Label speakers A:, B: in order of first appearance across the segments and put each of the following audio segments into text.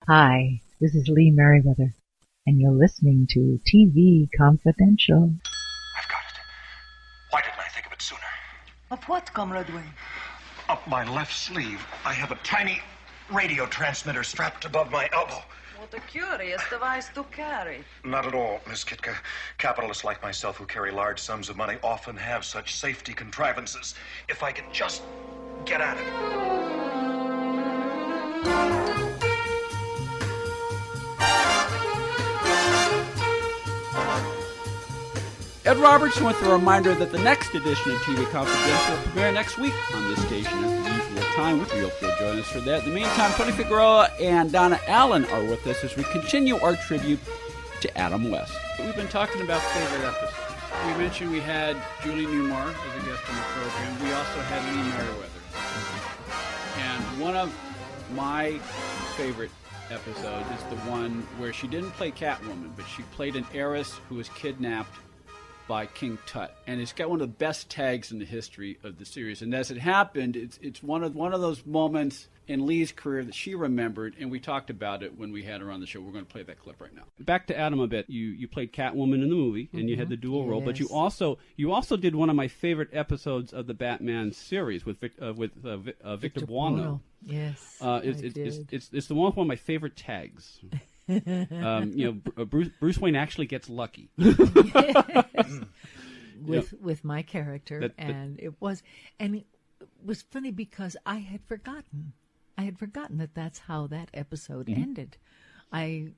A: Hi, this is Lee Meriwether, and you're listening to TV Confidential.
B: I've got it. Why didn't I think of it sooner?
C: Of what, Comrade Wayne?
B: Up my left sleeve, I have a tiny radio transmitter strapped above my elbow.
C: What a curious device to carry.
B: Not at all, Miss Kitka. Capitalists like myself who carry large sums of money often have such safety contrivances. If I can just get at it.
D: Ed Roberts with a reminder that the next edition of TV Confidential will premiere next week on this station at the usual time. We hope you'll join us for that. In the meantime, Tony Figueroa and Donna Allen are with us as we continue our tribute to Adam West. We've been talking about favorite episodes. We mentioned we had Julie Newmar as a guest on the program. We also had Lee Meriwether. And one of my favorite episodes is the one where she didn't play Catwoman, but she played an heiress who was kidnapped by King Tut, and it's got one of the best tags in the history of the series. And as it happened, it's one of those moments in Lee's career that she remembered, and we talked about it when we had her on the show. We're going to play that clip right now. Back to Adam a bit. You played Catwoman in the movie, and you had the dual role, but you also did one of my favorite episodes of the Batman series with Victor Buono.
A: Yes,
D: it's the one with one of my favorite tags. Bruce Wayne actually gets lucky
A: with my character, it was funny because I had forgotten that that's how that episode ended. I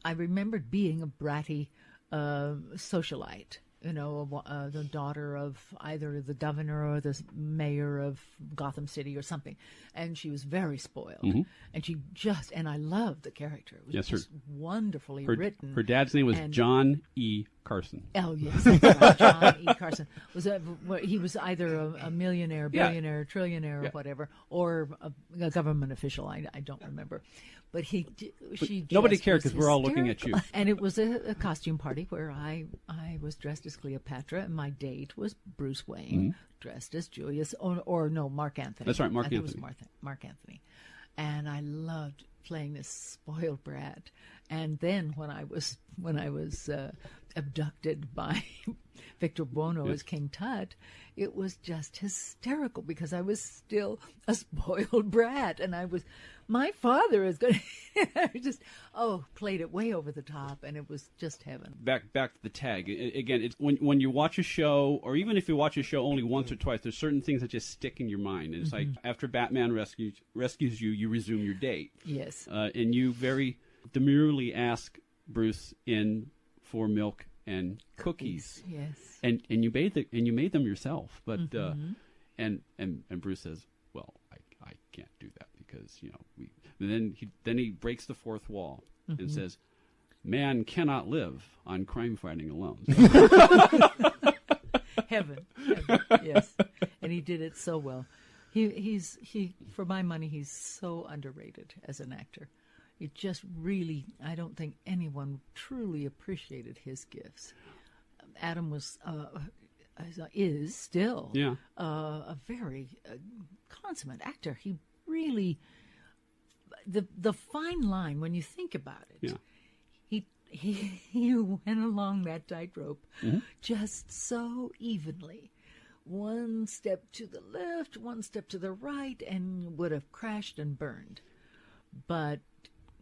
A: remembered being a bratty socialite, the daughter of either the governor or the mayor of Gotham City or something. And she was very spoiled. Mm-hmm. And I loved the character. It was just wonderfully written.
D: Her dad's name was John E. Carson.
A: Oh, yes, that's right. John E. Carson. He was either a millionaire, billionaire, trillionaire, or whatever, or a government official. I don't remember. But
D: nobody cared because we're all looking at you.
A: And it was a costume party where I was dressed as Cleopatra, and my date was Bruce Wayne, dressed as Julius, Mark Anthony.
D: That's right, Mark Anthony.
A: It was Mark Anthony. And I loved playing this spoiled brat. And then when I was abducted by Victor Buono as King Tut, it was just hysterical because I was still a spoiled brat, and my father is going to played it way over the top, and it was just heaven.
D: Back to the tag again. It's when you watch a show, or even if you watch a show only once or twice, there's certain things that just stick in your mind. And it's like after Batman rescues you, you resume your date.
A: Yes,
D: and you very demurely ask Bruce in for milk and cookies.
A: Yes,
D: and you made them yourself, but and Bruce says, well, I can't do that because then he breaks the fourth wall and says, man cannot live on crime fighting alone.
A: Heaven, yes, and he did it so well. He's for my money, he's so underrated as an actor. It just really, I don't think anyone truly appreciated his gifts. Adam is still a very consummate actor. He really, the fine line when you think about it, he went along that tightrope just so evenly. One step to the left, one step to the right, and would have crashed and burned. But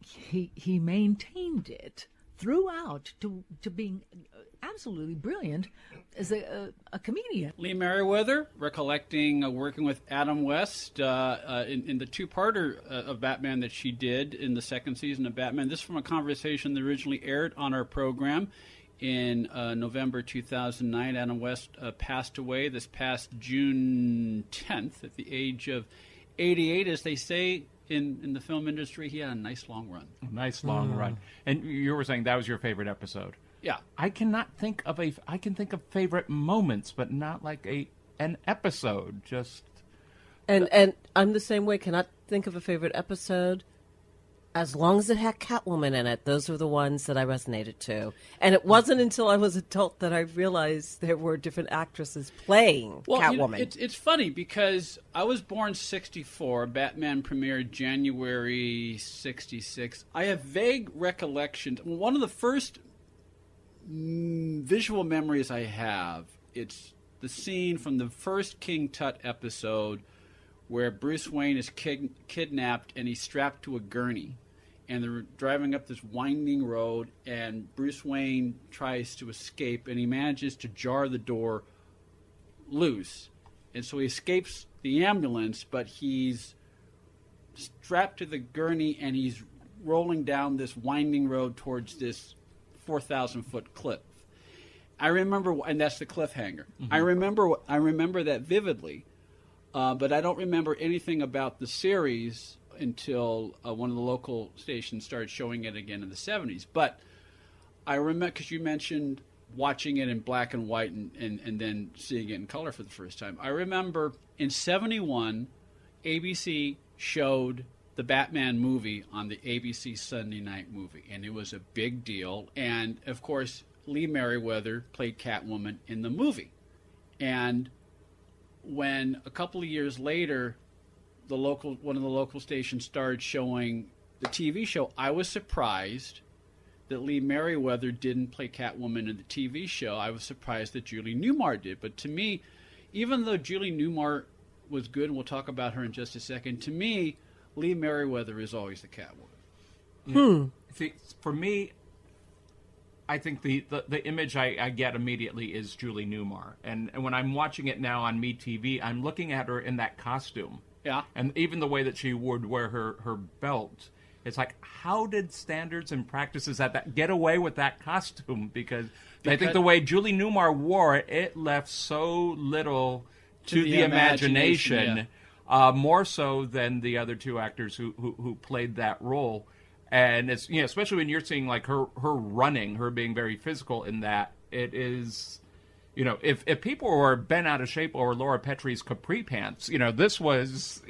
A: he maintained it throughout to being absolutely brilliant as a comedian.
D: Lee Meriwether, recollecting working with Adam West in the two-parter of Batman that she did in the second season of Batman. This is from a conversation that originally aired on our program in November 2009. Adam West passed away this past June 10th at the age of 88. As they say in the film industry, he had a nice long run.
E: A nice long run. And you were saying that was your favorite episode.
D: Yeah.
E: I can think of favorite moments, but not like an episode. Just
F: and I'm the same way. Cannot think of a favorite episode. As long as it had Catwoman in it, those were the ones that I resonated to. And it wasn't until I was adult that I realized there were different actresses playing Catwoman.
D: It's funny because I was born 64. Batman premiered January 66. I have vague recollections. One of the first visual memories I have, it's the scene from the first King Tut episode where Bruce Wayne is kidnapped and he's strapped to a gurney. And they're driving up this winding road, and Bruce Wayne tries to escape, and he manages to jar the door loose. And so he escapes the ambulance, but he's strapped to the gurney, and he's rolling down this winding road towards this 4,000-foot cliff. I remember, and that's the cliffhanger. Mm-hmm. I remember that vividly, but I don't remember anything about the series until one of the local stations started showing it again in the 70s. But I remember, because you mentioned watching it in black and white and then seeing it in color for the first time. I remember in 71, ABC showed the Batman movie on the ABC Sunday Night Movie, and it was a big deal. And, of course, Lee Meriwether played Catwoman in the movie. And when a couple of years later, one of the local stations started showing the TV show, I was surprised that Lee Meriwether didn't play Catwoman in the TV show. I was surprised that Julie Newmar did. But to me, even though Julie Newmar was good, and we'll talk about her in just a second, to me, Lee Meriwether is always the Catwoman.
E: See, for me, I think the image I get immediately is Julie Newmar. And when I'm watching it now on MeTV, I'm looking at her in that costume.
D: Yeah.
E: And even the way that she would wear her belt, it's like, how did standards and practices at that get away with that costume? Because I think the way Julie Newmar wore it, it left so little to the imagination, more so than the other two actors who played that role. And it's, especially when you're seeing like her running, her being very physical in that, it is. If people were bent out of shape over Laura Petrie's capri pants, this was,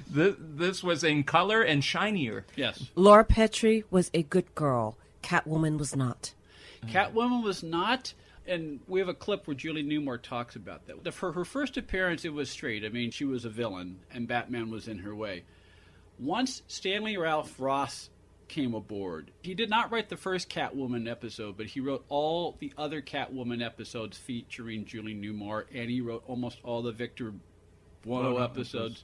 E: this was in color and shinier.
D: Yes.
F: Laura Petrie was a good girl. Catwoman was not.
D: Catwoman was not, and we have a clip where Julie Newmar talks about that. For her first appearance, it was straight. I mean, she was a villain, and Batman was in her way. Once Stanley Ralph Ross came aboard, he did not write the first Catwoman episode, but he wrote all the other Catwoman episodes featuring Julie Newmar, and he wrote almost all the Victor Buono episodes.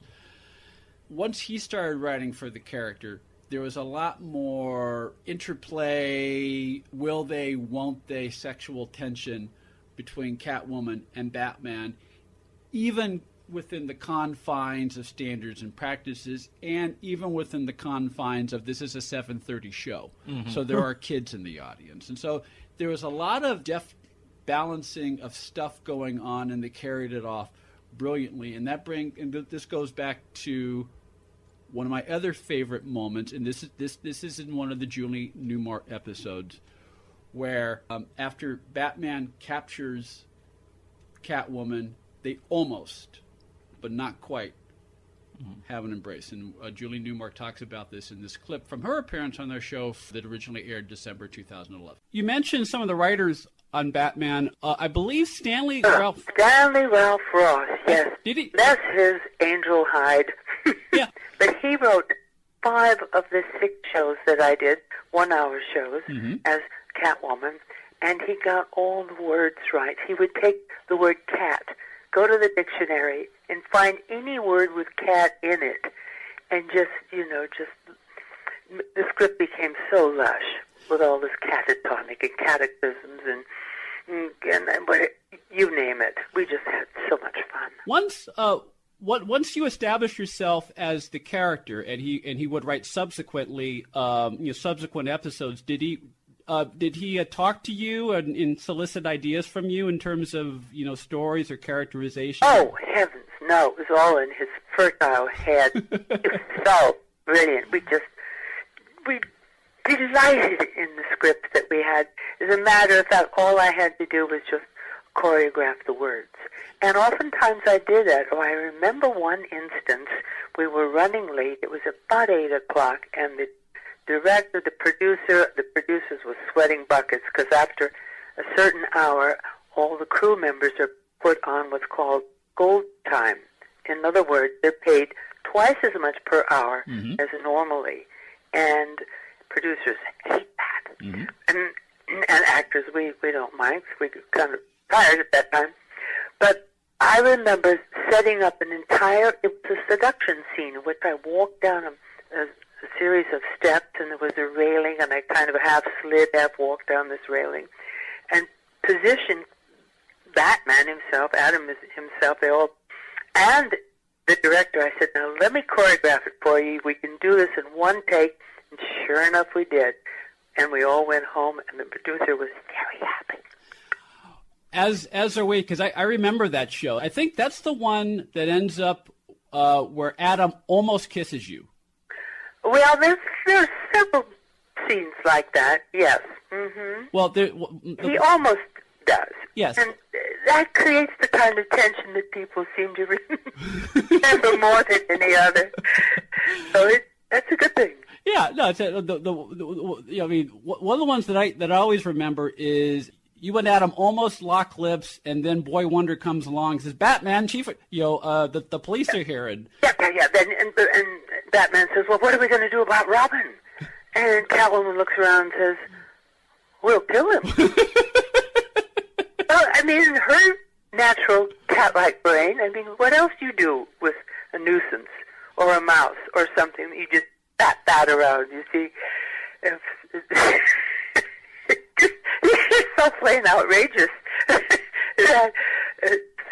D: Once he started writing for the character, there was a lot more interplay, will they, won't they, sexual tension between Catwoman and Batman, even within the confines of standards and practices, and even within the confines of this is a 7:30 show. Mm-hmm. So there are kids in the audience. And so there was a lot of deft balancing of stuff going on, and they carried it off brilliantly. And this goes back to one of my other favorite moments, and this is in one of the Julie Newmar episodes, where after Batman captures Catwoman, they almost, but not quite, have an embrace. And Julie Newmar talks about this in this clip from her appearance on their show that originally aired December 2011. You mentioned some of the writers on Batman. I believe Stanley Ralph
G: Ross, yes.
D: Did he?
G: That's his Angel Hyde.
D: Yeah.
G: But he wrote 5 of the 6 shows that I did, 1-hour shows, as Catwoman, and he got all the words right. He would take the word cat, go to the dictionary, and find any word with cat in it, and the script became so lush with all this catatonic and cataclysms and you name it. We just had so much fun.
D: Once you establish yourself as the character, and he would write subsequently, subsequent episodes, did he talk to you and solicit ideas from you in terms of stories or characterization?
G: Oh heavens, no! It was all in his fertile head. It was so brilliant. We delighted in the script that we had. As a matter of fact, all I had to do was just choreograph the words. And oftentimes I did that. Oh, I remember one instance, we were running late. It was about 8 o'clock, and the director, the producers were sweating buckets because after a certain hour, all the crew members are put on what's called gold time. In other words, they're paid twice as much per hour as normally, and producers hate that. And actors, we don't mind. We kind of tired at that time. But I remember setting up an entire, it was a seduction scene in which I walked down a series of steps, and there was a railing, and I kind of half slid, half walked down this railing, and positioned Batman himself, Adam himself, they all, and the director. I said, now let me choreograph it for you. We can do this in one take. And sure enough, we did. And we all went home, and the producer was very happy.
D: As are we, because I remember that show. I think that's the one that ends up where Adam almost kisses you.
G: Well, there's several scenes like that, yes.
D: Well,
G: he almost does.
D: Yes.
G: And that creates the kind of tension that people seem to remember more than any other. So that's a good thing.
D: Yeah, no, it's I mean, one of the ones that I always remember is you and Adam almost lock lips, and then Boy Wonder comes along and says, "Batman, Chief, the police are here." And
G: Then and Batman says, "Well, what are we going to do about Robin?" And Catwoman looks around and says, "We'll kill him." Well, I mean, her natural cat-like brain. I mean, what else do you do with a nuisance or a mouse or something that you just bat around? You see, it's so plain outrageous that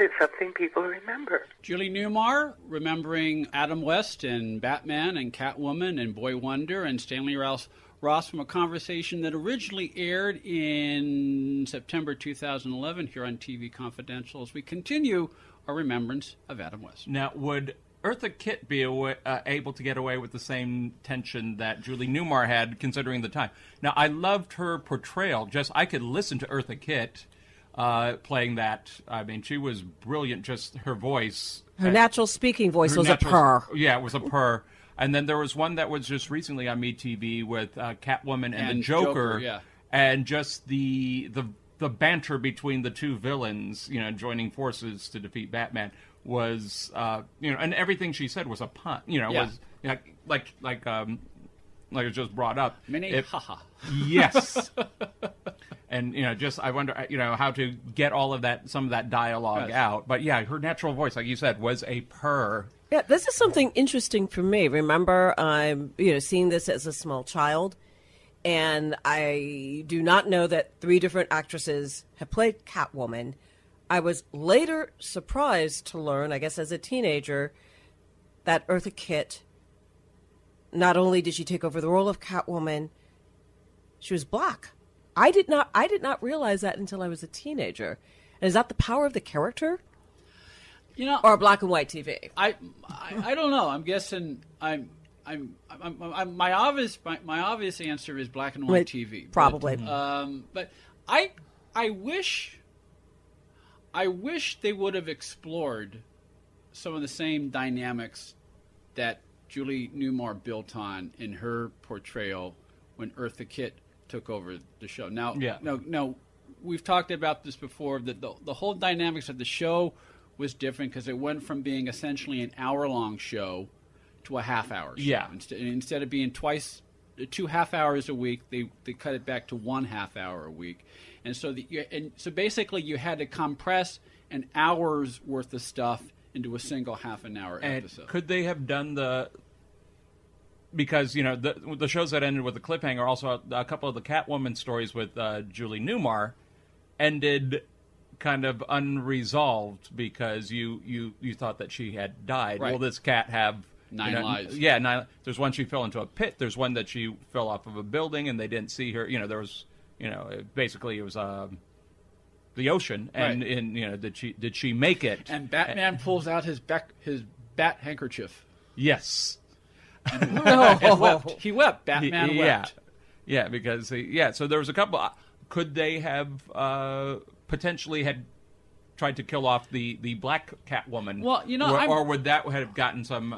G: it's something people remember.
D: Julie Newmar, remembering Adam West and Batman and Catwoman and Boy Wonder and Stanley Ross from a conversation that originally aired in September 2011 here on TV Confidential as we continue our remembrance of Adam West.
E: Now, would Eartha Kitt be able to get away with the same tension that Julie Newmar had, considering the time? Now, I loved her portrayal. I could listen to Eartha Kitt playing that. I mean, she was brilliant. Just her voice.
F: Her natural speaking voice was a purr.
E: Yeah, it was a purr. And then there was one that was just recently on MeTV with Catwoman and the Joker.
D: Yeah.
E: And just the banter between the two villains, joining forces to defeat Batman was, and everything she said was a pun, was like it was just brought up.
D: Haha.
E: Yes. And, I wonder, how to get all of that, some of that dialogue out. But yeah, her natural voice, like you said, was a purr.
F: Yeah, this is something interesting for me. Remember, I'm seeing this as a small child, and I do not know that 3 different actresses have played Catwoman. I was later surprised to learn, I guess as a teenager, that Eartha Kitt, not only did she take over the role of Catwoman, she was black. I did not realize that until I was a teenager. And is that the power of the character? Or black and white TV?
D: I don't know. I'm guessing my obvious answer is black and white TV.
F: Probably.
D: But I wish they would have explored some of the same dynamics that Julie Newmar built on in her portrayal when Eartha Kitt took over the show. Now, we've talked about this before, that the whole dynamics of the show was different because it went from being essentially an hour-long show to a half-hour show.
E: Yeah.
D: Instead of being 2 half hours a week, they cut it back to 1 half hour a week. And so so basically you had to compress an hour's worth of stuff into a single half an hour episode.
E: Could they have done because, the shows that ended with a cliffhanger, also a couple of the Catwoman stories with Julie Newmar ended kind of unresolved because you thought that she had died.
D: Right.
E: Will this cat have
D: 9 lives?
E: Yeah, 9. There's one she fell into a pit. There's one that she fell off of a building and they didn't see her. There was, basically it was the ocean, and did she make it?
D: And Batman pulls out his bat handkerchief.
E: Yes.
D: And wept. He wept. Batman wept.
E: Yeah, because so there was a couple. Could they have potentially had tried to kill off the black Catwoman.
D: Well,
E: or would that have gotten some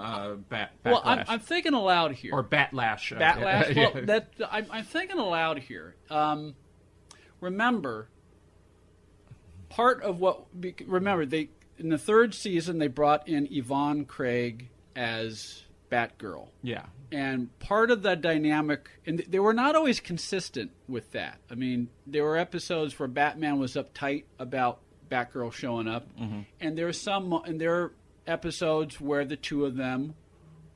E: backlash?
D: Well, I'm thinking aloud here.
E: Or batlash.
D: Batlash. Well, I'm thinking aloud here. Remember, they in the third season they brought in Yvonne Craig as Batgirl.
E: Yeah.
D: And part of that dynamic, and they were not always consistent with that. I mean, there were episodes where Batman was uptight about Batgirl showing up, and there are episodes where the two of them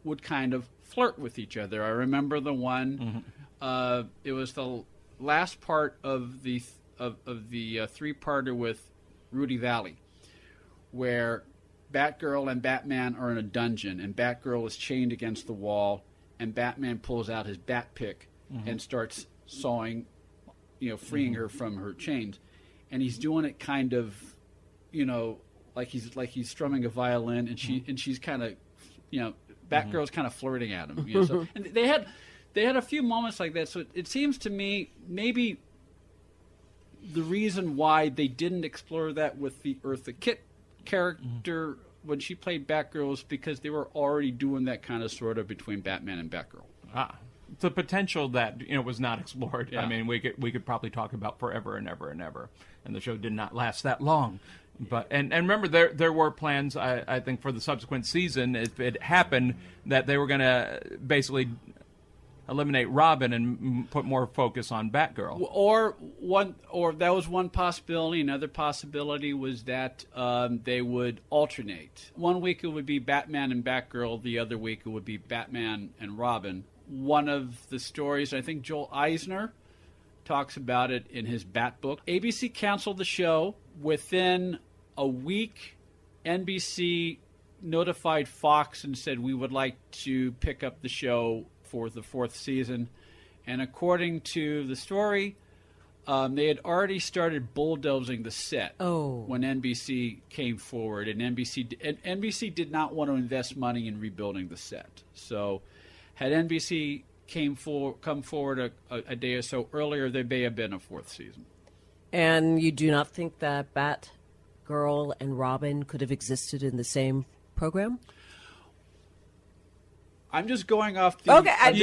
D: would kind of flirt with each other. I remember the one. It was the last part of the three-parter with Rudy Valley, where Batgirl and Batman are in a dungeon, and Batgirl is chained against the wall, and Batman pulls out his bat pick and starts sawing, freeing her from her chains, and he's doing it kind of, like he's strumming a violin, and she's kind of, Batgirl's kind of flirting at him. So, and they had a few moments like that. So it seems to me maybe the reason why they didn't explore that with the Eartha Kitt character when she played Batgirl is because they were already doing that kind of sort of between Batman and Batgirl.
E: The potential that was not explored.
D: Yeah.
E: I mean, we could probably talk about forever and ever and ever, and the show did not last that long. But and remember, there were plans. I think for the subsequent season, if it happened, that they were going to basically eliminate Robin and put more focus on Batgirl.
D: Or that was one possibility. Another possibility was that they would alternate. One week it would be Batman and Batgirl. The other week it would be Batman and Robin. One of the stories, I think Joel Eisner talks about it in his Bat book. ABC canceled the show. Within a week, NBC notified Fox and said, we would like to pick up the show for the fourth season. And according to the story, they had already started bulldozing the set when NBC came forward. And NBC did not want to invest money in rebuilding the set. So had NBC come forward a day or so earlier, there may have been a fourth season.
F: And you do not think that Batgirl and Robin could have existed in the same program?
D: I'm just going off the
F: That's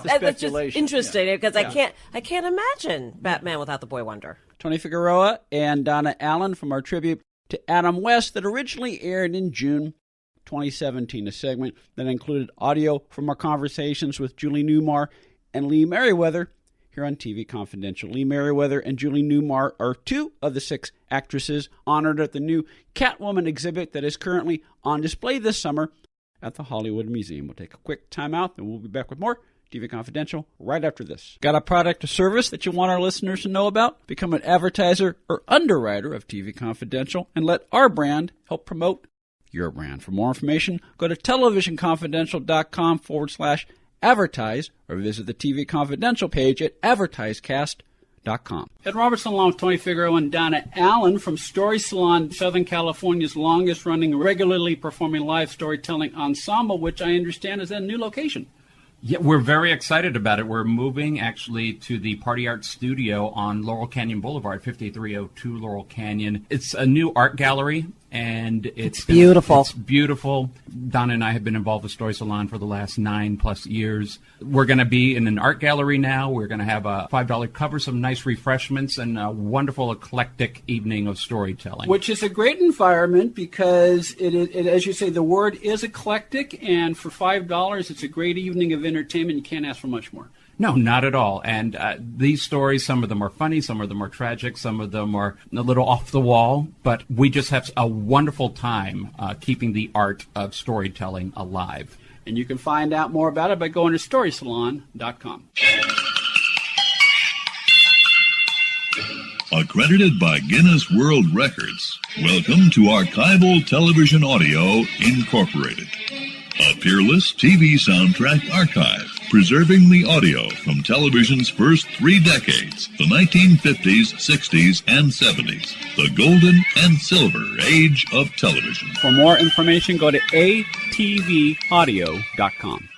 D: speculation.
F: just interesting because
D: Yeah.
F: I can't imagine Batman without the Boy Wonder.
D: Tony Figueroa and Donna Allen from our tribute to Adam West that originally aired in June 2017, a segment that included audio from our conversations with Julie Newmar and Lee Meriwether here on TV Confidential. Lee Meriwether and Julie Newmar are two of the 6 actresses honored at the new Catwoman exhibit that is currently on display this summer at the Hollywood Museum. We'll take a quick time out, and we'll be back with more TV Confidential right after this. Got a product or service that you want our listeners to know about? Become an advertiser or underwriter of TV Confidential and let our brand help promote your brand. For more information, go to televisionconfidential.com/advertise or visit the TV Confidential page at advertisecast.com. Ed Robertson along with Tony Figueroa and Donna Allen from Story Salon, Southern California's longest-running, regularly performing live storytelling ensemble, which I understand is at a new location.
H: Yeah, we're very excited about it. We're moving actually to the Party Art Studio on Laurel Canyon Boulevard, 5302 Laurel Canyon. It's a new art gallery, and it's
F: beautiful.
H: It's beautiful. Donna and I have been involved with Story Salon for the last 9+ years. We're going to be in an art gallery now. We're going to have a $5 cover, some nice refreshments, and a wonderful eclectic evening of storytelling.
D: Which is a great environment because, it as you say, the word is eclectic, and for $5, it's a great evening of entertainment. You can't ask for much more.
H: No, not at all. And these stories, some of them are funny, some of them are tragic, some of them are a little off the wall, but we just have a wonderful time keeping the art of storytelling alive.
D: And you can find out more about it by going to storysalon.com.
I: Accredited by Guinness World Records, welcome to Archival Television Audio Incorporated, a peerless TV soundtrack archive, preserving the audio from television's first 3 decades, the 1950s, 60s, and 70s, the golden and silver age of television.
D: For more information, go to atvaudio.com.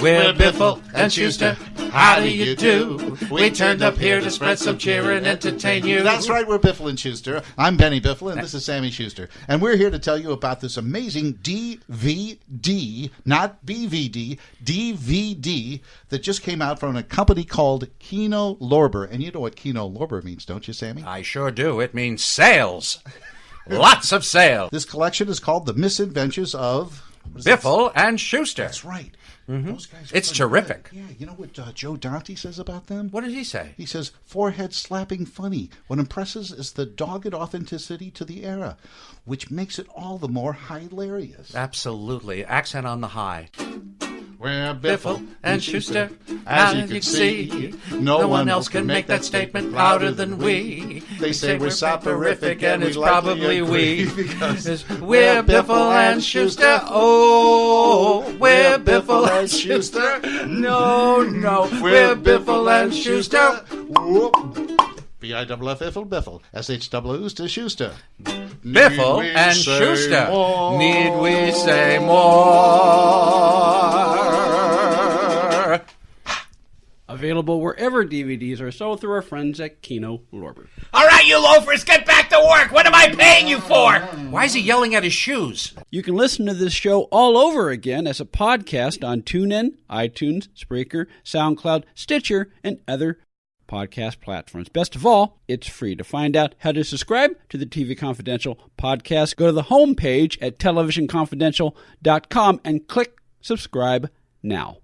J: We're Biffle and Schuster, How do you do? We turned up here to spread some cheer and entertain you.
K: That's right, we're Biffle and Schuster. I'm Benny Biffle, and this is Sammy Schuster. And we're here to tell you about this amazing DVD, not BVD, DVD, that just came out from a company called Kino Lorber. And you know what Kino Lorber means, don't you, Sammy?
J: I sure do. It means sales. Lots of sales.
K: This collection is called The Misadventures of...
J: Biffle and Schuster.
K: That's right.
J: Mm-hmm.
K: Those guys
J: it's terrific.
K: Good. Yeah, you know what Joe Dante says about them?
J: What did he say?
K: He says, forehead slapping funny. What impresses is the dogged authenticity to the era, which makes it all the more hilarious.
J: Absolutely. Accent on the high.
K: We're
J: Biffle and Schuster, as you can see. No one else can make that statement louder than we.
K: They say we're soporific, and
J: it's
K: we
J: probably we.
K: Because
J: we're Biffle and Schuster. Oh, we're Biffle and Schuster. No, we're Biffle and Schuster.
K: B-I-F-F-L Biffle. S-H-W-S to Schuster.
J: Biffle and Schuster. Need we say more?
D: Available wherever DVDs are sold through our friends at Kino Lorber.
J: All right, you loafers, get back to work. What am I paying you for? Why is he yelling at his shoes?
D: You can listen to this show all over again as a podcast on TuneIn, iTunes, Spreaker, SoundCloud, Stitcher, and other podcast platforms. Best of all, it's free. To find out how to subscribe to the TV Confidential podcast, go to the homepage at televisionconfidential.com and click subscribe now.